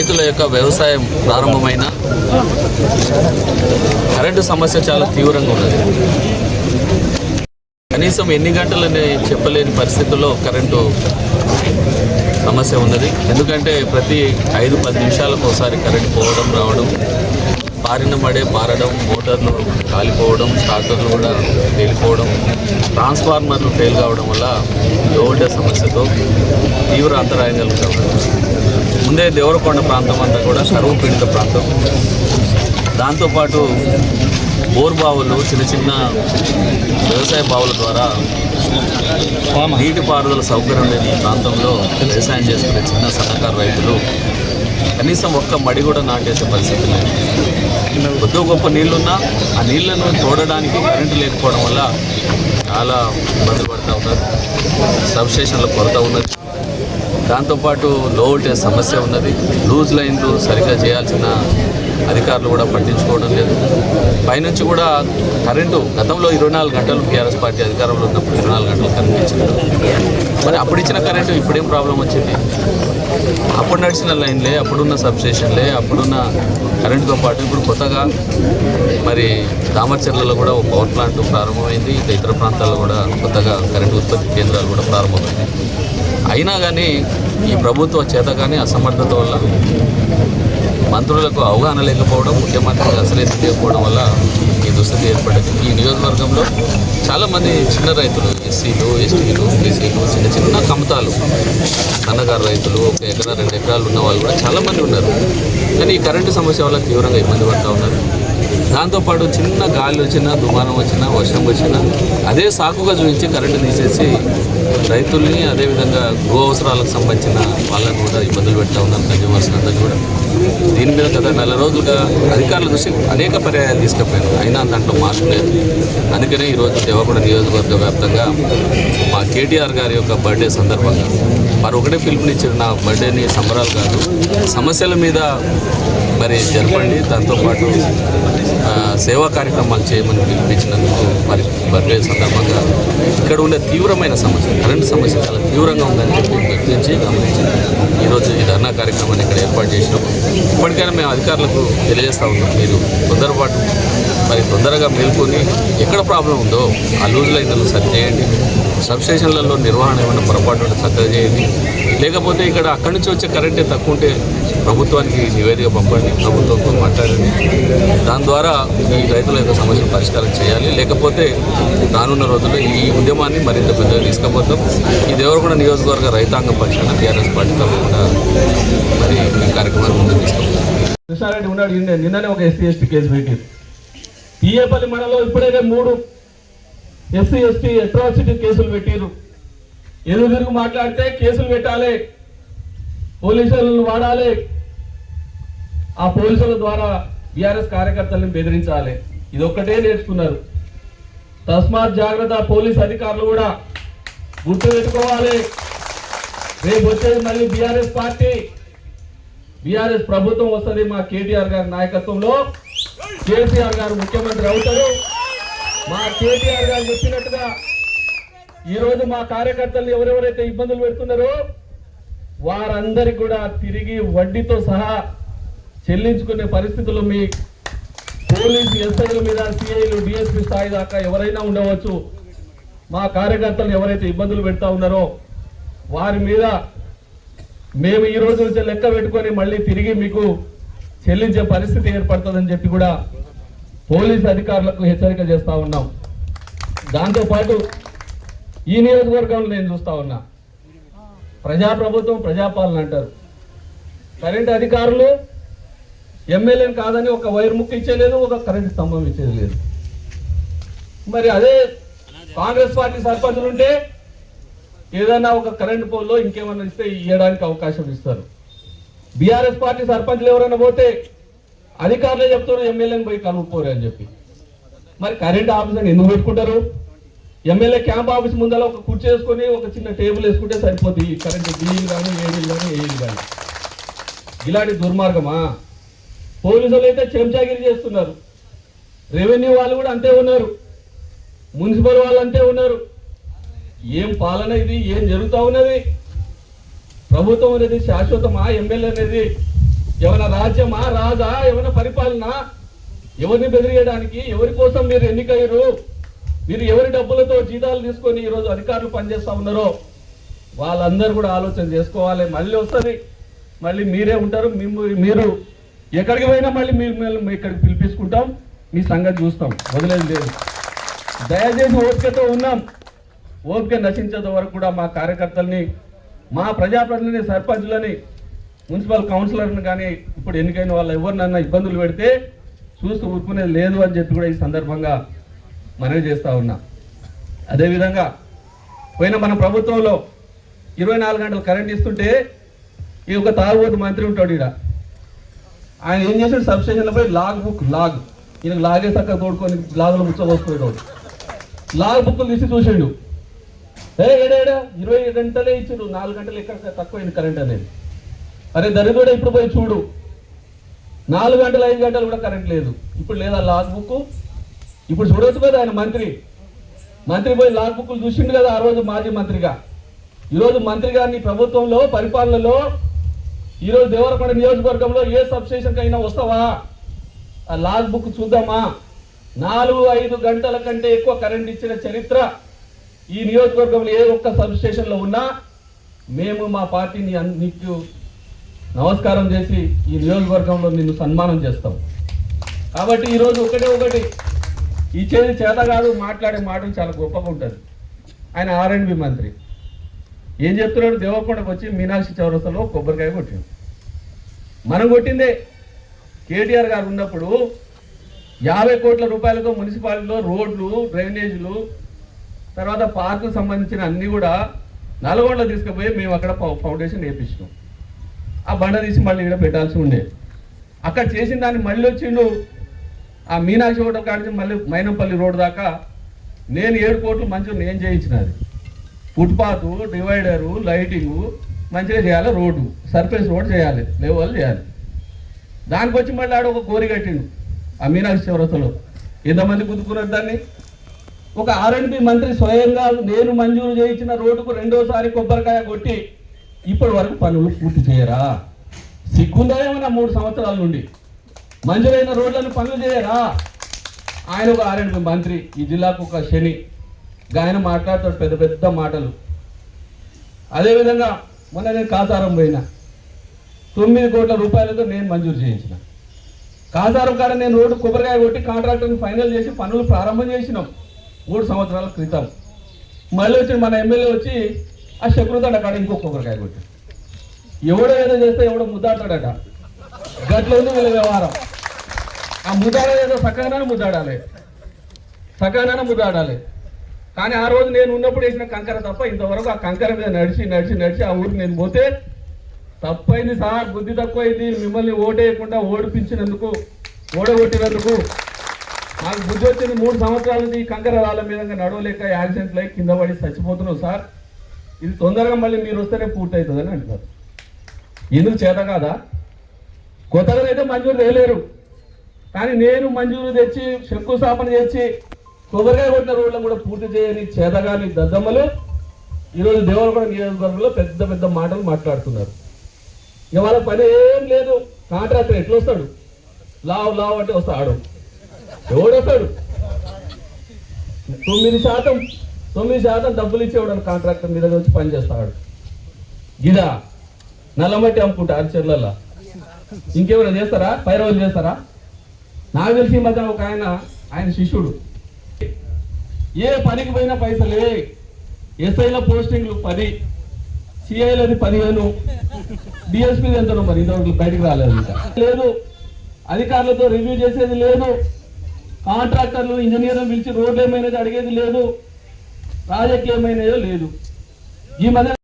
రైతుల యొక్క వ్యవసాయం ప్రారంభమైన కరెంటు సమస్య చాలా తీవ్రంగా ఉన్నది. కనీసం ఎన్ని గంటలని చెప్పలేని పరిస్థితుల్లో కరెంటు సమస్య ఉన్నది. ఎందుకంటే ప్రతి 5-10 నిమిషాలకు ఒకసారి కరెంటు పోవడం రావడం, పారిన మడే పారడం, మోటార్లు కాలిపోవడం, ట్రాక్టర్లు కూడా పేలిపోవడం, ట్రాన్స్ఫార్మర్లు ఫెయిల్ కావడం వల్ల లో వోల్టేజ్ సమస్యతో తీవ్ర అంతరాయం కలుగుతుంది. ముందే దేవరకొండ ప్రాంతం అంతా కూడా కరువు పీడిత ప్రాంతం. దాంతోపాటు బోర్ బావులు, చిన్న చిన్న వ్యవసాయ బావుల ద్వారా నీటిపారుదల సౌకర్యం లేని ప్రాంతంలో వ్యవసాయం చేసుకునే చిన్న సన్నకారు రైతులు కనీసం ఒక్క మడి కూడా నాటేసే పరిస్థితి లేదు. కొద్ది గొప్ప నీళ్లున్నా ఆ నీళ్లను తోడడానికి కరెంటు లేకపోవడం వల్ల చాలా ఇబ్బందులు పడుతూ ఉన్నారు. సబ్స్టేషన్ల కొరత ఉన్నది. దాంతోపాటు లో వోల్టేజ్ సమస్య ఉన్నది. లూజ్ లైన్లు సరిగ్గా చేయాల్సిన అధికారులు కూడా పట్టించుకోవడం లేదు. పైనుంచి కూడా కరెంటు గతంలో 24 గంటలు టీఆర్ఎస్ పార్టీ అధికారంలో ఉన్నప్పుడు 24 గంటలు కరెంటు ఇచ్చింది. మరి అప్పుడు ఇచ్చిన కరెంటు ఇప్పుడేం ప్రాబ్లం వచ్చింది? అప్పుడు నడిచిన లైన్లే, అప్పుడున్న సబ్స్టేషన్లే, అప్పుడున్న కరెంటుతో పాటు ఇప్పుడు కొత్తగా మరి దామర్చర్లలో కూడా ఒక పవర్ ప్లాంట్ ప్రారంభమైంది. ఇంకా ఇతర ప్రాంతాల్లో కూడా కొత్తగా కరెంటు ఉత్పత్తి కేంద్రాలు కూడా ప్రారంభమైంది. అయినా కానీ ఈ ప్రభుత్వ చేత కానీ అసమర్థత వల్ల, మంత్రులకు అవగాహన లేకపోవడం, ముఖ్యమంత్రికి అసలే తెలియకపోవడం వల్ల ఈ దుస్థితి ఏర్పడింది. ఈ నియోజకవర్గంలో చాలామంది చిన్న రైతులు, ఎస్సీలు, ఎస్టీలు, బీసీలు, చిన్న చిన్న కమతాలు, సన్నకారు రైతులు, 1 ఎకరా 2 ఎకరాలు ఉన్న వాళ్ళు కూడా చాలామంది ఉన్నారు. కానీ ఈ కరెంటు సమస్య వల్ల తీవ్రంగా ఇబ్బంది పడుతూ ఉన్నారు. దాంతోపాటు చిన్న గాలి వచ్చినా, దుమారం వచ్చినా, వర్షం వచ్చినా అదే సాకుగా చూపించి కరెంటు తీసేసి రైతుల్ని, అదేవిధంగా గృహ అవసరాలకు సంబంధించిన వాళ్ళని కూడా ఇబ్బందులు పెడతా ఉన్నారు. కన్జ్యూమర్స్ అందరినీ కూడా దీని మీద గత 4 రోజులుగా అధికారుల దృష్టి అనేక పర్యాయాలు తీసుకుపోయారు. అయినా దాంట్లో మార్పు లేదు. అందుకనే ఈరోజు దేవరకొండ నియోజకవర్గ వ్యాప్తంగా మా కేటీఆర్ గారి యొక్క బర్త్డే సందర్భంగా వారు ఒకటే పిలుపునిచ్చారు, నా బర్త్డేని సంబరాలు కాదు, సమస్యల మీద మరి జరపండి, దాంతోపాటు సేవా కార్యక్రమాలు చేయమని పిలిపించినందుకు మరి బర్త్డే సందర్భంగా ఇక్కడ ఉండే తీవ్రమైన సమస్య, కరెంటు సమస్య చాలా తీవ్రంగా ఉందని చెప్పి గుర్తించి గమనించి ఈరోజు ఈ ధర్నా కార్యక్రమాన్ని ఇక్కడ ఏర్పాటు చేసినాం. ఇప్పటికైనా మేము అధికారులకు తెలియజేస్తూ ఉన్నాం, మీరు తొందరపాటు మరి తొందరగా మేల్కొని ఎక్కడ ప్రాబ్లం ఉందో ఆ లూజ్ లైన్లను సరి చేయండి, సబ్స్టేషన్లలో నిర్వహణ ఏమైనా పొరపాటు ఉంటే చక్కగా చేయండి, లేకపోతే ఇక్కడ అక్కడి నుంచి వచ్చే కరెంటే తక్కువ ఉంటే ప్రభుత్వానికి నివేదిక పంపండి, ప్రభుత్వంతో మాట్లాడండి, దాని ద్వారా ఈ రైతుల యొక్క సమస్యలు పరిష్కారం చేయాలి. లేకపోతే రానున్న రోజుల్లో ఈ ఉద్యమాన్ని మరింత పెద్దగా తీసుకుపోతాం. ఈ దేవరకొండ నియోజకవర్గ రైతాంగం పక్షాన టీఆర్ఎస్ పార్టీ తరఫున మరి ఈ కార్యక్రమాన్ని ముందుకు తీసుకుంటాం. కృష్ణారెడ్డి ఉన్నాడు, నిన్ననే ఒక ఎస్సీ ఎస్టీ కేసు పెట్టారు. పిఏపల్లి మండలంలో ఇప్పుడైతే 3 ఎస్సీ ఎస్టీ అట్రాసిటీ కేసులు పెట్టారు. ఎదురు మాట్లాడితే కేసులు పెట్టాలి, పోలీసులను వాడాలి, ఆ పోలీసుల ద్వారా బీఆర్ఎస్ కార్యకర్తలను బెదిరించాలి. ఇదొక్కటే నేర్చుకున్నారు. తస్మాత్ జాగ్రత్త, పోలీస్ అధికారులు కూడా గుర్తు పెట్టుకోవాలి. రేపు వచ్చేది మళ్ళీ బీఆర్ఎస్ పార్టీ, బీఆర్ఎస్ ప్రభుత్వం వస్తుంది. మా కేటీఆర్ గారి నాయకత్వంలో కేసీఆర్ గారు ముఖ్యమంత్రి అవుతారు. మా కేటీఆర్ గారు చెప్పినట్టుగా ఈరోజు మా కార్యకర్తలు ఎవరెవరైతే ఇబ్బందులు పెడుతున్నారో వారందరికీ కూడా తిరిగి వడ్డీతో సహా చెల్లించుకునే పరిస్థితులు మీ పోలీసు ఎస్ఐల మీద, సిఐలు, డిఎస్పీ స్థాయి దాకా ఎవరైనా ఉండవచ్చు. మా కార్యకర్తలు ఎవరైతే ఇబ్బందులు పెడతా ఉన్నారో వారి మీద మేము ఈ రోజు నుంచి లెక్క పెట్టుకొని మళ్ళీ తిరిగి మీకు చెల్లించే పరిస్థితి ఏర్పడుతుందని చెప్పి కూడా పోలీసు అధికారులకు హెచ్చరిక చేస్తా ఉన్నాం. దాంతోపాటు ఈ నియోజకవర్గంలో నేను చూస్తా ఉన్నా, ప్రజాప్రభుత్వం, ప్రజాపాలన అంటారు. కరెంటు అధికారులు ఎమ్మెల్యేని కాదని ఒక వైర్ ముక్క ఇచ్చేలేదు, ఒక కరెంటు స్తంభం ఇచ్చేది లేదు. మరి అదే కాంగ్రెస్ పార్టీ సర్పంచులు ఉంటే ఏదైనా ఒక కరెంటు పోల్లో ఇంకేమన్నా ఇస్తే ఇవ్వడానికి అవకాశం ఇస్తారు. బీఆర్ఎస్ పార్టీ సర్పంచ్లు ఎవరైనా పోతే అధికారులే చెప్తారు ఎమ్మెల్యేని పోయి కలుపుకోరు అని చెప్పి. మరి కరెంట్ ఆఫీసర్ని ఎందుకు పెట్టుకుంటారు? ఎమ్మెల్యే క్యాంప్ ఆఫీస్ ముందర ఒక కుర్చీ వేసుకొని ఒక చిన్న టేబుల్ వేసుకుంటే సరిపోతుంది. కరెంటు బిల్లులు కానీ, ఏడీలు కానీ, ఏఈలు కానీ. ఇలాంటి దుర్మార్గమా? పోలీసులు అయితే చెంచాగిరి చేస్తున్నారు, రెవెన్యూ వాళ్ళు కూడా అంతే ఉన్నారు, మున్సిపల్ వాళ్ళు అంతే ఉన్నారు. ఏం పాలన ఇది? ఏం జరుగుతూ ఉన్నది? ప్రభుత్వం అనేది శాశ్వతమా? ఎమ్మెల్యే అనేది ఏమైనా రాజ్యమా, రాజా, ఏమైనా పరిపాలన? ఎవరిని బెదిరియడానికి, ఎవరి కోసం మీరు ఎన్నికయ్యారు? మీరు ఎవరి డబ్బులతో జీతాలు తీసుకొని ఈరోజు అధికారులు పనిచేస్తా ఉన్నారో వాళ్ళందరూ కూడా ఆలోచన చేసుకోవాలి. మళ్ళీ వస్తుంది, మళ్ళీ మీరే ఉంటారు. మీరు ఎక్కడికి పోయినా మళ్ళీ మేము ఇక్కడికి పిలిపించుకుంటాం, మీ సంగతి చూస్తాం, వదిలేదు లేదు. దయచేసి ఓపికతో ఉన్నాం. ఓపిక నశించేంత వరకు కూడా మా కార్యకర్తల్ని, మా ప్రజాప్రతినిధి, సర్పంచ్లని, మున్సిపల్ కౌన్సిలర్ని కానీ ఇప్పుడు ఎన్నికైన వాళ్ళు ఎవరినన్నా ఇబ్బందులు పెడితే చూస్తూ ఊరుకునేది లేదు అని చెప్పి కూడా ఈ సందర్భంగా మనవి చేస్తూ ఉన్నా. అదేవిధంగా పోయిన మన ప్రభుత్వంలో 24 గంటలు కరెంట్ ఇస్తుంటే ఈ ఒక తాగుబోతు మంత్రి ఉంటాడు ఈడ, ఆయన ఏం చేసాడు, సబ్స్టేషన్లో పోయి లాగ్ ఈయనకు లాగే చక్కగా తోడుకొని లాగులో ముచ్చబోసుకునేటోడు. లాగ్ బుక్కులు తీసి చూసిండు, ఏడా 20 గంటలే ఇచ్చారు, 4 గంటలు ఎక్కడ తక్కువైంది కరెంట్ అనేది. అరే దరిద్రుడే, ఇప్పుడు పోయి చూడు, 4 గంటలు 5 గంటలు కూడా కరెంట్ లేదు. ఇప్పుడు లేదా లాగ్ బుక్? ఇప్పుడు చూడొచ్చు కదా, ఆయన మంత్రి పోయి లాగ్ బుక్లు చూసిండు కదా ఆ రోజు మాజీ మంత్రిగా. ఈరోజు మంత్రి గారిని ప్రభుత్వంలో, పరిపాలనలో, ఈరోజు దేవరకొండ నియోజకవర్గంలో ఏ సబ్స్టేషన్కి అయినా వస్తావా, ఆ లాగ్ బుక్ చూద్దామా? 4-5 గంటల కంటే ఎక్కువ కరెంట్ ఇచ్చిన చరిత్ర ఈ నియోజకవర్గంలో ఏ ఒక్క సబ్స్టేషన్లో ఉన్నా మేము మా పార్టీని నీకు నమస్కారం చేసి ఈ నియోజకవర్గంలో నిన్ను సన్మానం చేస్తాం. కాబట్టి ఈరోజు ఒకటి ఇచ్చేది చేత కాదు, మాట్లాడే మాటలు చాలా గొప్పగా ఉంటుంది. ఆయన R&B మంత్రి ఏం చెప్తున్నాడు, దేవరకొండకు వచ్చి మీనాక్షి చౌరస్తలో కొబ్బరికాయ కొట్టిండు. మనం కొట్టిందే. కేటీఆర్ గారు ఉన్నప్పుడు 50 కోట్ల రూపాయలతో మున్సిపాలిటీలో రోడ్లు, డ్రైనేజీలు, తర్వాత పార్కు సంబంధించిన అన్ని కూడా నల్గొండలో తీసుకుపోయి మేము అక్కడ ఫౌండేషన్ వేయించినాం. ఆ బండ తీసి మళ్ళీ ఇక్కడ పెట్టాల్సి ఉండే. అక్కడ చేసిన దాన్ని మళ్ళీ వచ్చిండు ఆ మీనాక్షి హోటల్ కాడి మళ్ళీ మైనంపల్లి రోడ్డు దాకా నేను 7 కోట్లు మంచిగా నేను చేయించినది. ఫుట్పాత్, డివైడరు, లైటింగు మంచిగా చేయాలి, రోడ్డు సర్ఫేస్ రోడ్ చేయాలి, లెవెల్ చేయాలి. దానికి వచ్చి మళ్ళీ ఆడ ఒక కోరి కట్టిండు ఆ మీనాక్షి చౌరస్తలో. ఎంతమంది గుద్దుకున్నారు దాన్ని? ఒక R&B మంత్రి స్వయంగా నేను మంజూరు చేయించిన రోడ్డుకు 2వ కొబ్బరికాయ కొట్టి ఇప్పటి వరకు పనులు పూర్తి చేయరా? సిగ్గుందా ఏమన్నా? 3 సంవత్సరాల నుండి మంజూరైన రోడ్లను పనులు చేయరా? ఆయన ఒక R&B మంత్రి, ఈ జిల్లాకు ఒక శని. ఆయన మాట్లాడతాడు పెద్ద పెద్ద మాటలు. అదేవిధంగా మొన్న నేను కాసారం పోయినా, 9 కోట్ల రూపాయలతో నేను మంజూరు చేయించిన. కాసారం కాడ నేను రోడ్డు కొబ్బరికాయ కొట్టి కాంట్రాక్టర్ని ఫైనల్ చేసి పనులు ప్రారంభం చేసినాం 3 సంవత్సరాల క్రితం. మళ్ళీ వచ్చి మన ఎమ్మెల్యే వచ్చి ఆ శకురుతాడు అక్కడ ఇంకో కొబ్బరికాయ కొట్టి. ఎవడో ఏదో చేస్తే ఎవడో ముద్దాడతాడట. గట్ల ఉంది వీళ్ళ వ్యవహారం. ఆ ముద్దాడేదో సకానాన్ని ముద్దాడాలి. కానీ ఆ రోజు నేను ఉన్నప్పుడు వేసిన కంకర తప్ప ఇంతవరకు ఆ కంకర మీద నడిచి ఆ ఊరికి నేను పోతే తప్పైంది సార్, బుద్ధి తక్కువైంది, మిమ్మల్ని ఓటేయకుండా ఓడిపించినందుకు, ఓడగొట్టినందుకు నాకు బుద్ధి వచ్చింది. 3 సంవత్సరాల నుంచి ఈ కంకర రాళ్ళ మీద నడవలేక యాక్సిడెంట్లు అయి కింద పడి చచ్చిపోతున్నావు సార్, ఇది తొందరగా మళ్ళీ మీరు వస్తేనే పూర్తి అవుతుందని అంటున్నారు. ఎందుకు చేత కాదా? కొత్తగానైతే మంజూరు చేయలేరు, కానీ నేను మంజూరు తెచ్చి శంకుస్థాపన చేసి కొబ్బరికాయ కొట్టిన రోడ్లను కూడా పూర్తి చేయని చేతగాని దద్దమ్మలు ఈరోజు దేవరకొండ నియోజకవర్గంలో పెద్ద పెద్ద మాటలు మాట్లాడుతున్నారు. ఇక వాళ్ళ పని ఏం లేదు. కాంట్రాక్టర్ ఎట్లా వస్తాడు? లావ్ అంటే వస్తాడు. ఎవడొస్తాడు? 9% డబ్బులు ఇచ్చేవాడు కాంట్రాక్టర్ మీద వచ్చి పని చేస్తాడు. గిదా నల్లమట్టి అమ్ముకుంటా అరిచెర్లలో ఇంకేమైనా చేస్తారా? పైరవులు చేస్తారా? నాకు తెలిసి ఈ మధ్య ఒక ఆయన శిష్యుడు ఏ పనికి పోయినా పైసలే. ఎస్ఐల పోస్టింగ్లు 10, సిఐలది 15, డిఎస్పీ ఎంతనో మరి ఇంతవరకు బయటకు రాలేదు. లేదు, అధికారులతో రివ్యూ చేసేది లేదు, కాంట్రాక్టర్లు ఇంజనీర్లు పిలిచి రోడ్లు ఏమైనా అడిగేది లేదు, ప్రాజెక్టులు ఏమైనాయో లేదు. ఈ మధ్య